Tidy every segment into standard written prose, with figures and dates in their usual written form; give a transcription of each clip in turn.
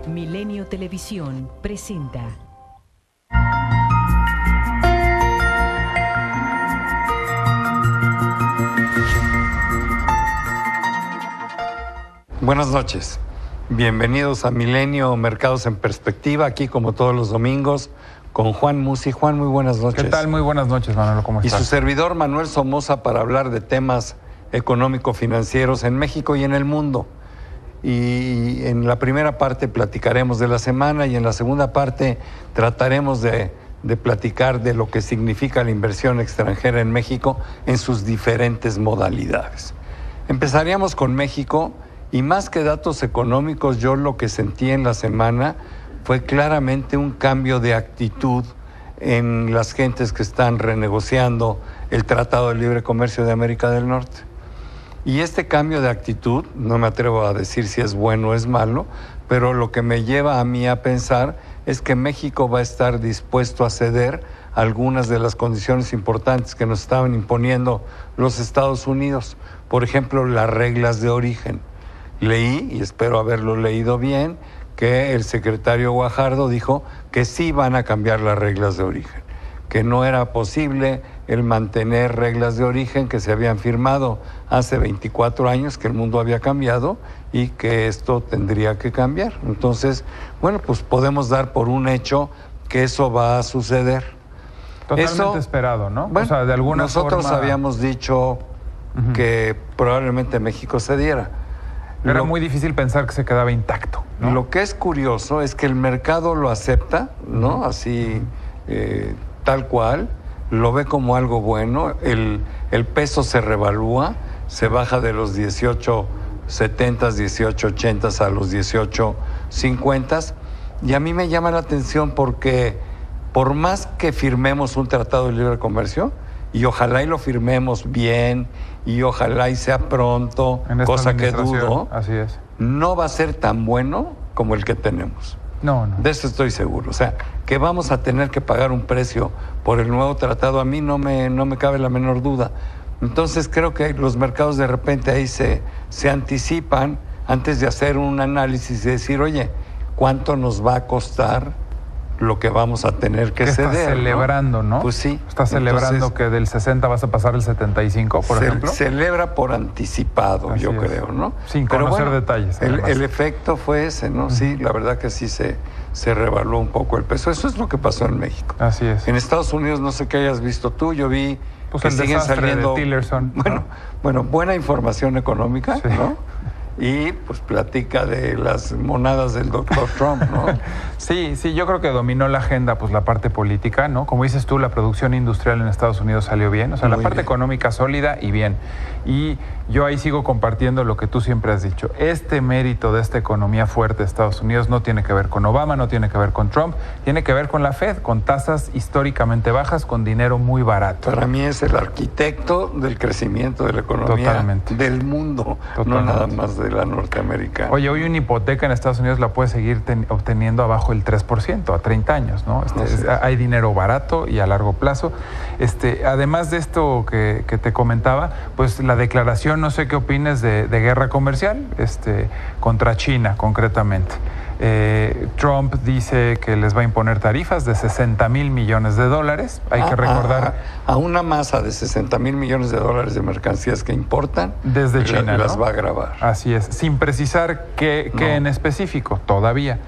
Milenio Televisión presenta. Buenas noches. Bienvenidos a Milenio Mercados en Perspectiva, aquí como todos los domingos, con Juan Musi. Juan, muy buenas noches. ¿Qué tal? Muy buenas noches, Manolo. ¿Cómo estás? Y su servidor Manuel Somoza para hablar de temas económico-financieros en México y en el mundo. Y en la primera parte platicaremos de la semana y en la segunda parte trataremos de platicar de lo que significa la inversión extranjera en México en sus diferentes modalidades. Empezaríamos con México. Y más que datos económicos, yo lo que sentí en la semana fue claramente un cambio de actitud en las gentes que están renegociando el Tratado de Libre Comercio de América del Norte. Y este cambio de actitud, no me atrevo a decir si es bueno o es malo, pero lo que me lleva a mí a pensar es que México va a estar dispuesto a ceder algunas de las condiciones importantes que nos estaban imponiendo los Estados Unidos. Por ejemplo, las reglas de origen. Leí, y espero haberlo leído bien, que el secretario Guajardo dijo que sí van a cambiar las reglas de origen, que no era posible el mantener reglas de origen que se habían firmado hace 24 años, que el mundo había cambiado y que esto tendría que cambiar. Entonces, bueno, pues podemos dar por un hecho que eso va a suceder. Totalmente esperado, ¿no? Bueno, o sea, de alguna nosotros forma... habíamos dicho que probablemente México cediera. Era muy difícil pensar que se quedaba intacto, ¿no? Lo que es curioso es que el mercado lo acepta, ¿no? Así, tal cual, lo ve como algo bueno, el peso se revalúa, se baja de los 18.70, 18.80 a los 18.50, y a mí me llama la atención porque por más que firmemos un tratado de libre comercio, y ojalá y lo firmemos bien, y ojalá y sea pronto, cosa que dudo, así es. No va a ser tan bueno como el que tenemos. No. De eso estoy seguro. O sea, que vamos a tener que pagar un precio por el nuevo tratado, a mí no me cabe la menor duda. Entonces creo que los mercados de repente ahí se anticipan antes de hacer un análisis y decir, oye, ¿cuánto nos va a costar lo que vamos a tener que ceder? Estás celebrando, ¿no? Pues sí. Estás celebrando que del 60 vas a pasar el 75, por ejemplo. Celebra por anticipado, Así yo es. creo, ¿no? Sin conocer detalles. El efecto fue ese, ¿no? Sí, la verdad que sí se revaluó un poco el peso. Eso es lo que pasó en México. Así es. En Estados Unidos, no sé qué hayas visto tú, yo vi pues que el siguen saliendo... de Tillerson, ¿no? Bueno, buena información económica, sí, ¿no? Y pues platica de las monadas del doctor Trump, ¿no? Sí, yo creo que dominó la agenda, pues la parte política, ¿no? Como dices tú, la producción industrial en Estados Unidos salió bien, o sea, la parte económica sólida y bien. Y yo ahí sigo compartiendo lo que tú siempre has dicho. Este mérito de esta economía fuerte de Estados Unidos no tiene que ver con Obama, no tiene que ver con Trump, tiene que ver con la Fed, con tasas históricamente bajas, con dinero muy barato. Para mí es el arquitecto del crecimiento de la economía del mundo, no nada más de la norteamericana. Oye, hoy una hipoteca en Estados Unidos la puedes seguir obteniendo abajo el 3% a 30 años, ¿no? Hay dinero barato y a largo plazo. Además de esto que te comentaba, pues la declaración, no sé qué opines de guerra comercial contra China concretamente. Trump dice que les va a imponer tarifas de $60,000 millones. Hay que recordar... A una masa de $60,000 millones de mercancías que importan desde China, las ¿no? va a gravar. Así es, sin precisar qué en específico todavía.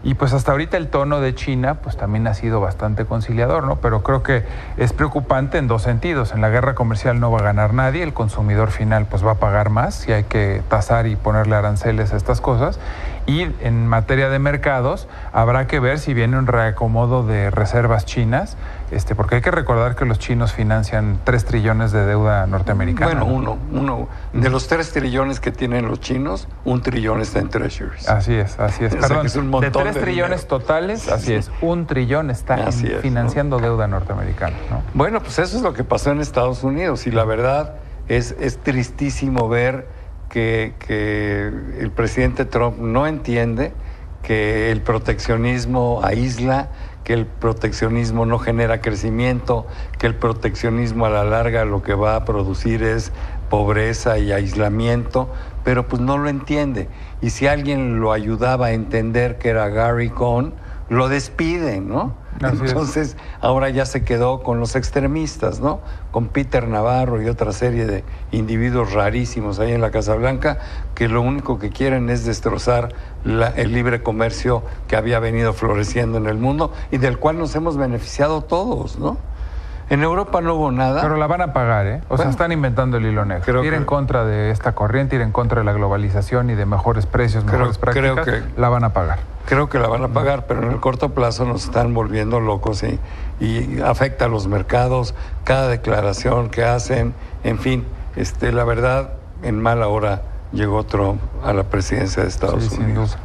Y pues hasta ahorita el tono de China pues también ha sido bastante conciliador, ¿no? Pero creo que es preocupante en dos sentidos. En la guerra comercial no va a ganar nadie, el consumidor final pues va a pagar más si hay que tasar y ponerle aranceles a estas cosas. Y en materia de mercados habrá que ver si viene un reacomodo de reservas chinas, porque hay que recordar que los chinos financian 3 trillones de deuda norteamericana. Bueno, uno de los 3 trillones que tienen los chinos, 1 trillón está en treasuries. Así es. Perdón, es un montón de 3 trillones dinero totales, así es, 1 trillón está financiando deuda norteamericana, ¿no? Bueno, pues eso es lo que pasó en Estados Unidos y la verdad es tristísimo ver que el presidente Trump no entiende que el proteccionismo aísla, que el proteccionismo no genera crecimiento, que el proteccionismo a la larga lo que va a producir es pobreza y aislamiento, pero pues no lo entiende. Y si alguien lo ayudaba a entender que era Gary Cohn, lo despiden, ¿no? Entonces, ahora ya se quedó con los extremistas, ¿no? Con Peter Navarro y otra serie de individuos rarísimos ahí en la Casa Blanca, que lo único que quieren es destrozar el libre comercio que había venido floreciendo en el mundo y del cual nos hemos beneficiado todos, ¿no? En Europa no hubo nada. Pero la van a pagar, ¿eh? O sea, están inventando el hilo negro. Ir en contra de esta corriente, ir en contra de la globalización y de mejores precios, mejores prácticas, la van a pagar. Creo que la van a pagar, pero en el corto plazo nos están volviendo locos y afecta a los mercados, cada declaración que hacen, en fin, la verdad, en mala hora llegó Trump a la presidencia de Estados Unidos.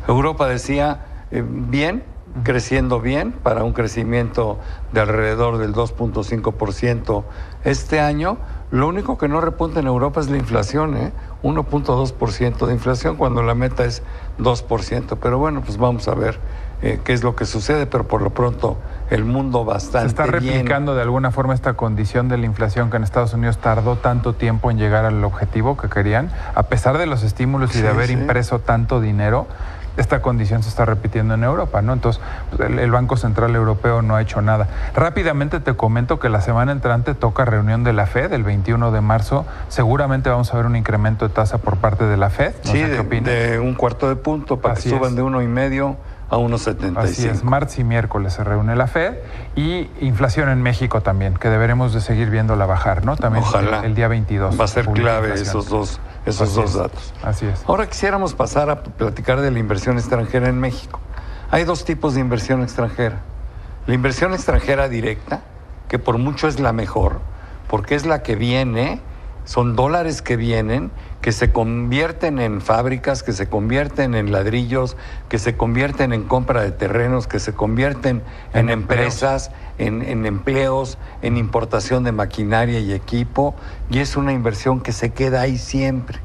Europa decía, bien, creciendo bien, para un crecimiento de alrededor del 2.5% este año. Lo único que no repunta en Europa es la inflación, 1.2% de inflación cuando la meta es 2%. Pero bueno, pues vamos a ver qué es lo que sucede, pero por lo pronto el mundo bastante bien. ¿Se está replicando de alguna forma esta condición de la inflación que en Estados Unidos tardó tanto tiempo en llegar al objetivo que querían? A pesar de los estímulos y de haber impreso tanto dinero, esta condición se está repitiendo en Europa, ¿no? Entonces, el Banco Central Europeo no ha hecho nada. Rápidamente te comento que la semana entrante toca reunión de la FED, el 21 de marzo. Seguramente vamos a ver un incremento de tasa por parte de la FED. No sé qué opinas. De 1/4 de punto para que suban de 1,5 a 1,75. Así es, martes y miércoles se reúne la FED y inflación en México también, que deberemos de seguir viéndola bajar, ¿no? También ojalá. El día 22. Va a ser clave esos dos datos. Así es. Ahora quisiéramos pasar a platicar de la inversión extranjera en México. Hay dos tipos de inversión extranjera. La inversión extranjera directa, que por mucho es la mejor, porque es la que viene, son dólares que vienen, que se convierten en fábricas, que se convierten en ladrillos, que se convierten en compra de terrenos, que se convierten en empresas, en empleos, en importación de maquinaria y equipo, y es una inversión que se queda ahí siempre.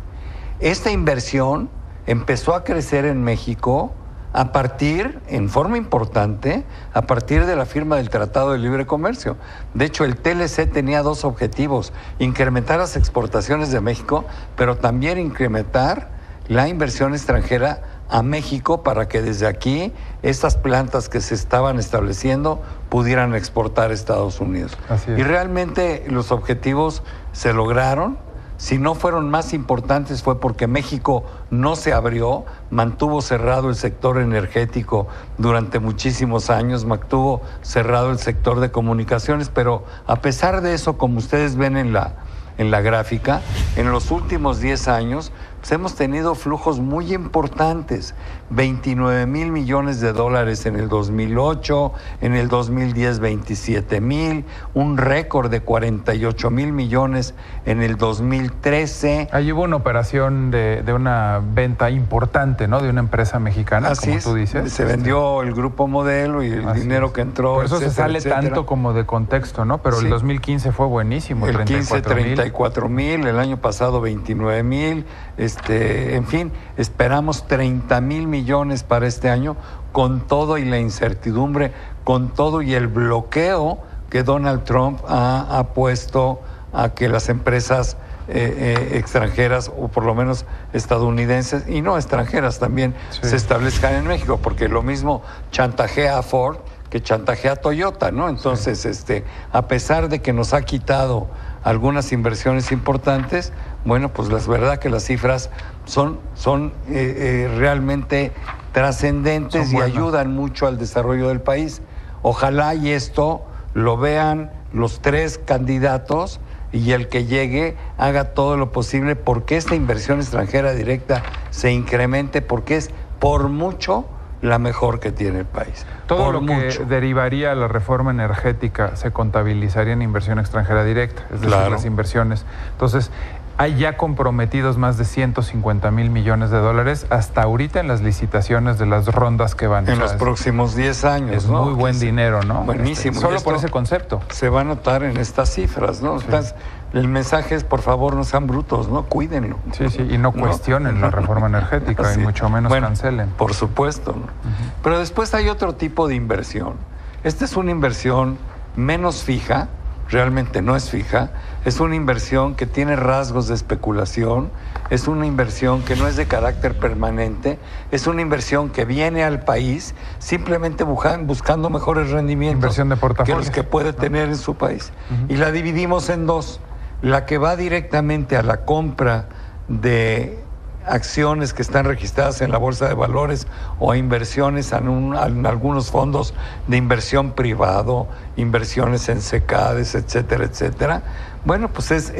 Esta inversión empezó a crecer en México a partir, en forma importante, a partir de la firma del Tratado de Libre Comercio. De hecho, el TLC tenía dos objetivos: incrementar las exportaciones de México, pero también incrementar la inversión extranjera a México para que desde aquí estas plantas que se estaban estableciendo pudieran exportar a Estados Unidos. Y realmente los objetivos se lograron. Si no fueron más importantes fue porque México no se abrió, mantuvo cerrado el sector energético durante muchísimos años, mantuvo cerrado el sector de comunicaciones, pero a pesar de eso, como ustedes ven en la gráfica, en los últimos 10 años pues hemos tenido flujos muy importantes, 29,000 millones de dólares en el 2008, en el 2010 27,000, un récord de 48,000 millones en el 2013. Ahí hubo una operación de una venta importante, ¿no? De una empresa mexicana, así como es, tú dices. Se vendió el Grupo Modelo y el dinero que entró. Por eso etcétera, se sale tanto como de contexto, ¿no? Pero el 2015 fue buenísimo, el 34,000, el año pasado 29,000. En fin, esperamos 30,000 millones para este año, con todo y la incertidumbre, con todo y el bloqueo que Donald Trump ha puesto a que las empresas extranjeras, o por lo menos estadounidenses y no extranjeras también, se establezcan en México, porque lo mismo chantajea a Ford que chantajea a Toyota, ¿no? Entonces, a pesar de que nos ha quitado algunas inversiones importantes, bueno, pues la verdad que las cifras son realmente trascendentes y ayudan mucho al desarrollo del país. Ojalá y esto lo vean los tres candidatos y el que llegue haga todo lo posible porque esta inversión extranjera directa se incremente, porque es por mucho la mejor que tiene el país. Todo lo que derivaría a la reforma energética se contabilizaría en inversión extranjera directa, es decir, las inversiones. Entonces, hay ya comprometidos más de 150,000 millones de dólares hasta ahorita en las licitaciones de las rondas que van. En los próximos 10 años, es muy buen dinero, ¿no? Buenísimo. Solo por ese concepto. Se va a notar en estas cifras, ¿no? El mensaje es, por favor, no sean brutos, ¿no? Cuídenlo. Sí, y no cuestionen la reforma energética y mucho menos cancelen. Por supuesto, ¿no? Pero después hay otro tipo de inversión. Esta es una inversión menos fija, realmente no es fija, es una inversión que tiene rasgos de especulación, es una inversión que no es de carácter permanente, es una inversión que viene al país simplemente buscando mejores rendimientos inversión de portafolio, que los que puede tener en su país. Y la dividimos en dos, la que va directamente a la compra de acciones que están registradas en la Bolsa de Valores o a inversiones en algunos fondos de inversión privado, inversiones en SECADES, etcétera, etcétera. Bueno, pues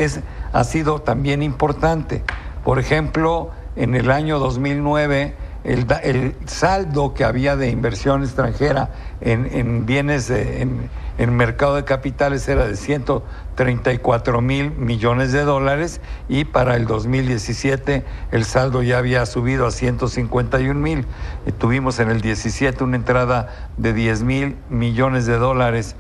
ha sido también importante. Por ejemplo, en el año 2009, el saldo que había de inversión extranjera en bienes, en mercado de capitales era de 134,000 millones de dólares y para el 2017 el saldo ya había subido a 151,000. Tuvimos en el 17 una entrada de 10,000 millones de dólares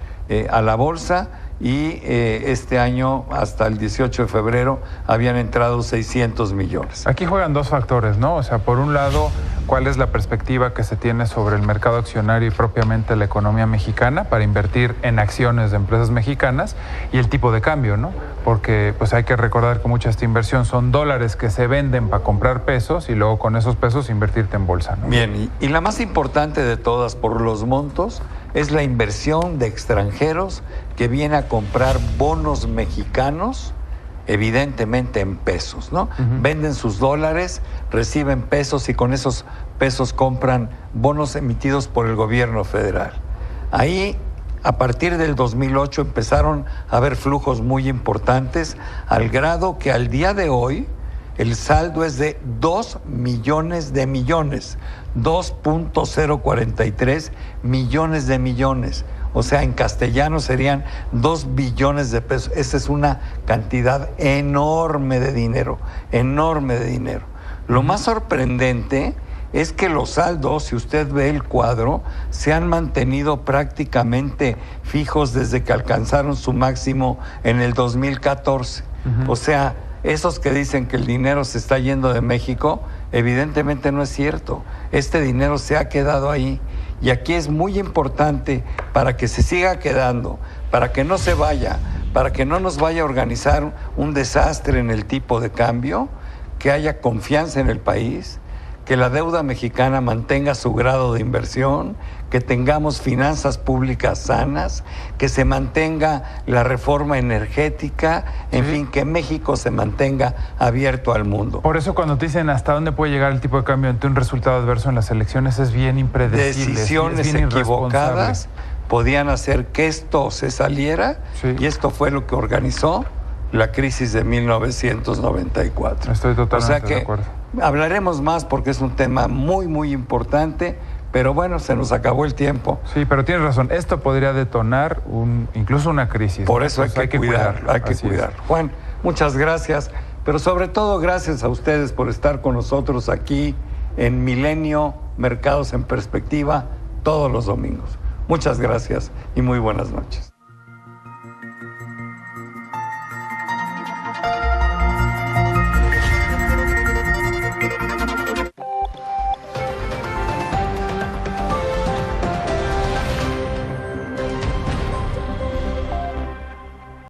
a la bolsa y este año, hasta el 18 de febrero, habían entrado 600 millones. Aquí juegan dos factores, ¿no? O sea, por un lado, ¿cuál es la perspectiva que se tiene sobre el mercado accionario y propiamente la economía mexicana para invertir en acciones de empresas mexicanas? Y el tipo de cambio, ¿no? Porque pues hay que recordar que mucha de esta inversión son dólares que se venden para comprar pesos y luego con esos pesos invertirte en bolsa, ¿no? Bien, y la más importante de todas por los montos es la inversión de extranjeros que viene a comprar bonos mexicanos, evidentemente en pesos, ¿no? Venden sus dólares, reciben pesos y con esos pesos compran bonos emitidos por el gobierno federal. Ahí, a partir del 2008, empezaron a haber flujos muy importantes, al grado que al día de hoy el saldo es de 2 millones de millones, 2.043 millones de millones. O sea, en castellano serían 2 billones de pesos. Esa es una cantidad enorme de dinero, enorme de dinero. Lo más sorprendente es que los saldos, si usted ve el cuadro, se han mantenido prácticamente fijos desde que alcanzaron su máximo en el 2014. O sea, esos que dicen que el dinero se está yendo de México, evidentemente no es cierto. Este dinero se ha quedado ahí. Y aquí es muy importante para que se siga quedando, para que no se vaya, para que no nos vaya a organizar un desastre en el tipo de cambio, que haya confianza en el país, que la deuda mexicana mantenga su grado de inversión, que tengamos finanzas públicas sanas, que se mantenga la reforma energética, en fin, que México se mantenga abierto al mundo. Por eso cuando te dicen hasta dónde puede llegar el tipo de cambio ante un resultado adverso en las elecciones es bien impredecible. Decisiones equivocadas podían hacer que esto se saliera y esto fue lo que organizó la crisis de 1994. Estoy totalmente de acuerdo. Hablaremos más porque es un tema muy, muy importante, pero bueno, se nos acabó el tiempo. Sí, pero tienes razón, esto podría detonar incluso una crisis. Por eso hay que cuidarlo. Juan, muchas gracias, pero sobre todo gracias a ustedes por estar con nosotros aquí en Milenio Mercados en Perspectiva todos los domingos. Muchas gracias y muy buenas noches.